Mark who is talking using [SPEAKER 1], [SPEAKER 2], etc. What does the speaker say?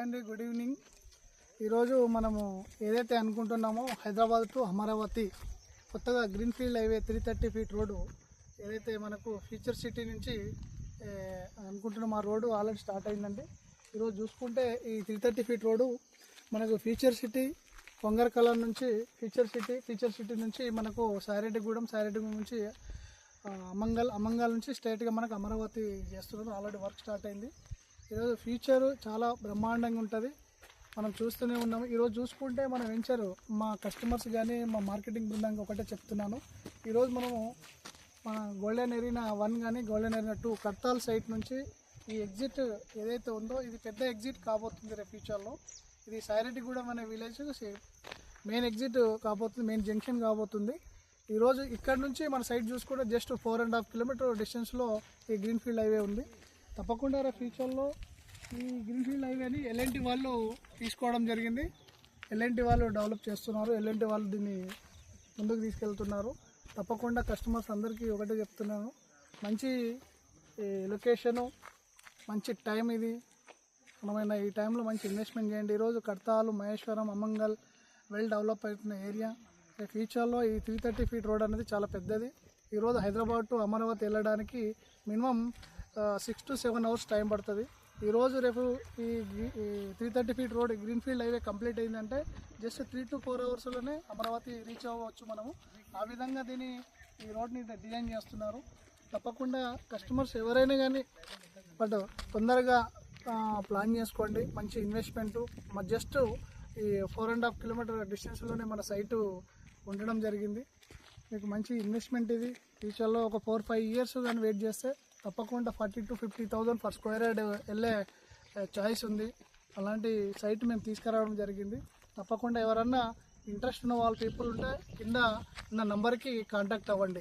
[SPEAKER 1] Hi అండి, good evening. ఈరోజు మనము ఏదైతే అనుకుంటున్నామో హైదరాబాద్ టు అమరావతి కొత్తగా గ్రీన్ఫీల్డ్ హైవే 330 ఫీట్ రోడ్డు ఏదైతే మనకు ఫ్యూచర్ సిటీ నుంచి అనుకుంటున్నాం, ఆ రోడ్డు ఆల్రెడీ స్టార్ట్ అయిందండి. ఈరోజు చూసుకుంటే ఈ 330 ఫీట్ రోడ్డు మనకు ఫ్యూచర్ సిటీ కొంగరకలం నుంచి ఫ్యూచర్ సిటీ నుంచి మనకు సాయిరెడ్డిగూడెం నుంచి అమంగల్ నుంచి స్ట్రైట్గా మనకు అమరావతి చేస్తున్నారు. ఆల్రెడీ వర్క్ స్టార్ట్ అయింది. ఈరోజు ఫ్యూచర్ చాలా బ్రహ్మాండంగా ఉంటుంది, మనం చూస్తూనే ఉన్నాము. ఈరోజు చూసుకుంటే మన వెంచర్ మా కస్టమర్స్ కానీ మా మార్కెటింగ్ బృందానికి ఒకటే చెప్తున్నాను. ఈరోజు మనము మన గోల్డెన్ ఎరీనా 1 కానీ గోల్డెన్ ఎరీనా 2 కర్తాల్ సైట్ నుంచి ఈ ఎగ్జిట్ ఏదైతే ఉందో ఇది పెద్ద ఎగ్జిట్ కాబోతుంది రేపు ఫ్యూచర్లో. ఇది సాయిరెడ్డిగూడెం అనే విలేజ్ మెయిన్ ఎగ్జిట్ కాబోతుంది, మెయిన్ జంక్షన్ కాబోతుంది. ఈరోజు ఇక్కడ నుంచి మన సైట్ చూసుకుంటే జస్ట్ 4.5 కిలోమీటర్ డిస్టెన్స్లో ఈ గ్రీన్ఫీల్డ్ హైవే ఉంది. తప్పకుండా ఫ్యూచర్లో ఈ గ్రీన్ఫీల్డ్ హైవేని ఎల్ఎన్టీ వాళ్ళు తీసుకోవడం జరిగింది. ఎల్ఎన్టీ వాళ్ళు డెవలప్ చేస్తున్నారు, ఎల్ఎన్టీ వాళ్ళు దీన్ని ముందుకు తీసుకెళ్తున్నారు. తప్పకుండా కస్టమర్స్ అందరికీ ఒకటే చెప్తున్నాను, మంచి లొకేషను, మంచి టైం ఇది. మనమైన ఈ టైంలో మంచి ఇన్వెస్ట్మెంట్ చేయండి. ఈరోజు కర్తాలు, మహేశ్వరం, అమంగల్ వెల్ డెవలప్ అవుతున్న ఏరియా. ఫ్యూచర్లో ఈ 330 ఫీట్ రోడ్ అనేది చాలా పెద్దది. ఈరోజు హైదరాబాద్ టు అమరావతి వెళ్ళడానికి మినిమం 6 to 7 అవర్స్ టైం పడుతుంది. ఈరోజు రేపు ఈ 330 feet road greenfield highway complete అయిందంటే జస్ట్ 3 to 4 అవర్స్లోనే అమరావతి రీచ్ అవ్వచ్చు మనము. ఆ విధంగా ఈ రోడ్ని డిజైన్ చేస్తున్నారు. తప్పకుండా కస్టమర్స్ ఎవరైనా కానీ బట్ తొందరగా ప్లాన్ చేసుకోండి. మంచి ఇన్వెస్ట్మెంటు జస్ట్ ఈ 4.5 కిలోమీటర్ డిస్టెన్స్లోనే మన సైటు ఉండడం జరిగింది. మీకు మంచి ఇన్వెస్ట్మెంట్ ఇది. ఫ్యూచర్లో ఒక 4-5 ఇయర్స్ కానీ వెయిట్ చేస్తే తప్పకుండా 40,000 to 50,000 పర్ స్క్వేర్ యార్డ్ వెళ్ళే చాయిస్ ఉంది. అలాంటి సైట్ మేము తీసుకురావడం జరిగింది. తప్పకుండా ఎవరన్నా ఇంట్రెస్ట్ ఉన్న వాళ్ళ పీపుల్ ఉంటే కింద ఉన్న నంబర్కి కాంటాక్ట్ అవ్వండి.